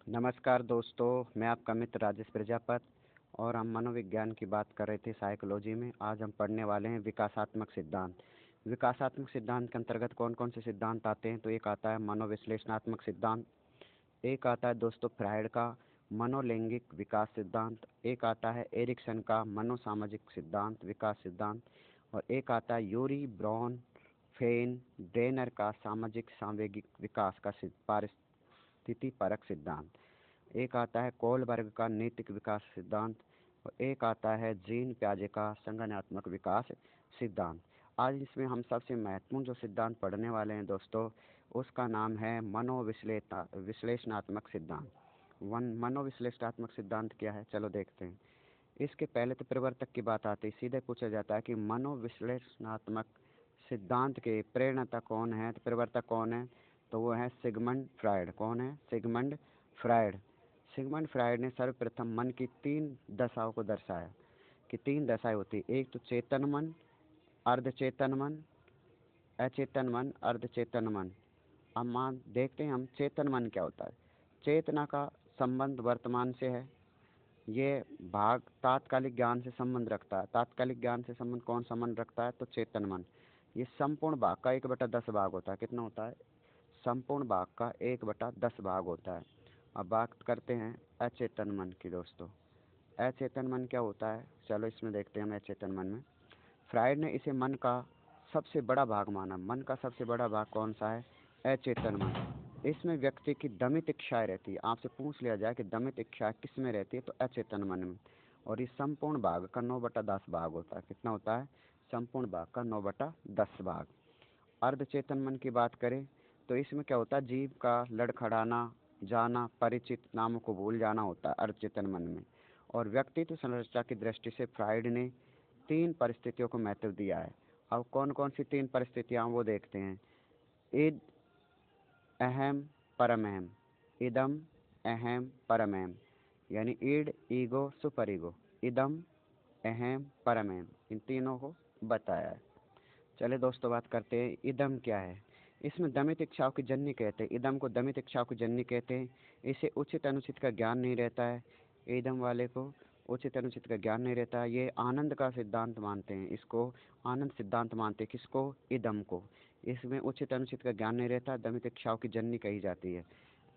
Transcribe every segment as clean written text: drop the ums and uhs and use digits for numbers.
नमस्कार दोस्तों, मैं आपका मित्र राजेश प्रजापत। और हम मनोविज्ञान की बात कर रहे थे साइकोलॉजी में। आज हम पढ़ने वाले हैं विकासात्मक सिद्धांत। विकासात्मक सिद्धांत के अंतर्गत कौन कौन से सिद्धांत आते हैं? तो एक आता है मनोविश्लेषणात्मक सिद्धांत, एक आता है दोस्तों फ्रायड का मनोलैंगिक विकास सिद्धांत, एक आता है एरिक्सन का मनोसामाजिक सिद्धांत विकास सिद्धांत, और एक आता है यूरी ब्राउन फेन ब्रेनर का सामाजिक सांवेगिक विकास का स्थिति परक सिद्धांत। एक आता है कोलबर्ग का नैतिक विकास सिद्धांत, और एक आता है जीन प्याजे का संज्ञानात्मक विकास सिद्धांत। आज इसमें हम सबसे महत्वपूर्ण जो सिद्धांत पढ़ने वाले हैं दोस्तों, उसका नाम है विश्लेषणात्मक सिद्धांत। मनोविश्लेषणात्मक सिद्धांत क्या है, चलो देखते हैं। इसके पहले तो प्रवर्तक की बात आती है, सीधे पूछा जाता है कि मनोविश्लेषणात्मक सिद्धांत के प्रेरणा कौन है, तो प्रवर्तक कौन है? तो वो है सिगमंड फ्रायड। कौन है? Sigmund Freud. सिगमंड फ्रायड ने सर्वप्रथम मन की 3 दशाओं को दर्शाया कि 3 दशाएं होती, एक तो चेतन मन, अर्धचेतन मन, अचेतन मन, अर्धचेतन मन। अब मान देखते हैं हम चेतन मन क्या होता है। चेतना का संबंध वर्तमान से है। ये भाग तात्कालिक ज्ञान से संबंध रखता है। तात्कालिक ज्ञान से संबंध कौन संबंध रखता है? तो चेतन मन। ये संपूर्ण भाग का 1/10 भाग होता है। कितना होता है? संपूर्ण भाग का 1/10 भाग होता है। अब बात करते हैं अचेतन मन की दोस्तों। अचेतन मन क्या होता है, चलो इसमें देखते हैं हम अचेतन मन में। फ्रायड ने इसे मन का सबसे बड़ा भाग माना। मन का सबसे बड़ा भाग कौन सा है? अचेतन मन। इसमें व्यक्ति की दमित इच्छाएं रहती है। आपसे पूछ लिया जाए कि दमित इच्छा किस में रहती है, तो अचेतन मन में। और इस संपूर्ण भाग का 9/10 भाग होता है। कितना होता है? संपूर्ण भाग का 9/10 भाग। अर्धचेतन मन की बात करें तो इसमें क्या होता है? जीव का लड़खड़ाना, जाना, परिचित नामों को भूल जाना होता है अर्धचेतन मन में। और व्यक्तित्व संरचना की दृष्टि से फ्रायड ने 3 परिस्थितियों को महत्व दिया है। अब कौन कौन सी 3 परिस्थितियाँ वो देखते हैं। इद, अहम, परमहम। इदम, अहम, परमहम। यानी ईड, ईगो, सुपर ईगो। इदम, अहम, परमहम, इन तीनों को बताया है। चले दोस्तों बात करते हैं इदम क्या है। इसमें दमित इच्छाओं की जननी कहते हैं। इदम को दमित इच्छाओं की जननी कहते हैं। इसे उचित अनुचित का ज्ञान नहीं रहता है। इदम वाले को उचित अनुचित का ज्ञान नहीं रहता है। ये आनंद का सिद्धांत मानते हैं। इसको आनंद सिद्धांत मानते हैं। किसको? इदम को। इसमें उचित अनुचित का ज्ञान नहीं रहता। दमित इच्छाओं की जननी कही जाती है।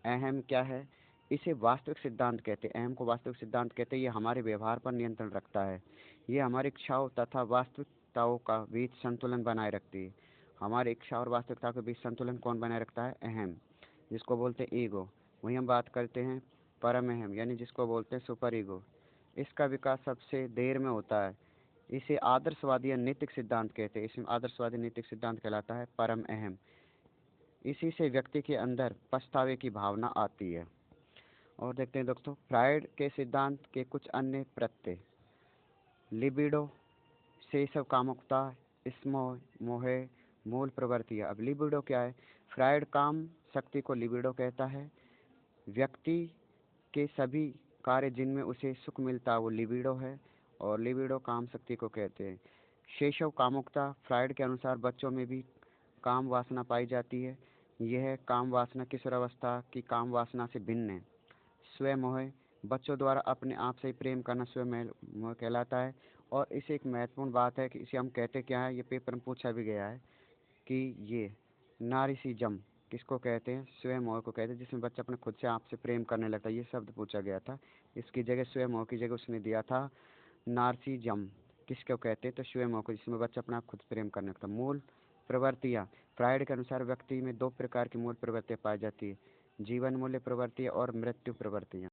अहम क्या है? इसे वास्तविक सिद्धांत कहते हैं। अहम को वास्तविक सिद्धांत कहते हैं। ये हमारे व्यवहार पर नियंत्रण रखता है। ये हमारी इच्छाओं तथा वास्तविकताओं का बीच संतुलन बनाए रखती है। हमारी इच्छा और वास्तविकता के बीच संतुलन कौन बनाए रखता है? अहम, जिसको बोलते हैं ईगो। वहीं हम बात करते हैं परम अहम, यानी जिसको बोलते हैं सुपर ईगो। इसका विकास सबसे देर में होता है। इसे आदर्शवादी या नैतिक सिद्धांत कहते हैं। इसमें आदर्शवादी नैतिक सिद्धांत कहलाता है परम अहम। इसी से व्यक्ति के अंदर पछतावे की भावना आती है। और देखते हैं दोस्तों फ्रायड के सिद्धांत के कुछ अन्य प्रत्यय। लिबिडो, शैशव कामुकता, स्मोह, मोह, मूल प्रवृत्तियाँ। अब लिबिडो क्या है? फ्रायड काम शक्ति को लिबिडो कहता है। व्यक्ति के सभी कार्य जिनमें उसे सुख मिलता है वो लिबिडो है, और लिबिडो काम शक्ति को कहते हैं। शैशव कामुकता, फ्रायड के अनुसार बच्चों में भी काम वासना पाई जाती है। यह काम वासना किशोरावस्था की काम वासना से भिन्न है। स्वयं बच्चों द्वारा अपने आप से प्रेम करना स्वयं मोह कहलाता है। और इसे एक महत्वपूर्ण बात है कि इसे हम कहते क्या है, ये पेपर में पूछा भी गया है कि ये नारिसिज्म किसको कहते हैं? स्वयं मोह को कहते हैं, जिसमें बच्चा अपने खुद से आपसे प्रेम करने लगता है। ये शब्द पूछा गया था। इसकी जगह स्वयं मोह की जगह उसने दिया था नार्सिज्म। किसको कहते हैं? तो स्वयं मोह को, जिसमें बच्चा अपना खुद प्रेम करने लगता है। मूल प्रवृत्तियाँ, फ्रायड के अनुसार व्यक्ति में 2 प्रकार की मूल प्रवृत्तियाँ पाई जाती है, जीवन मूल्य प्रवृत्ति और मृत्यु प्रवृत्तियाँ।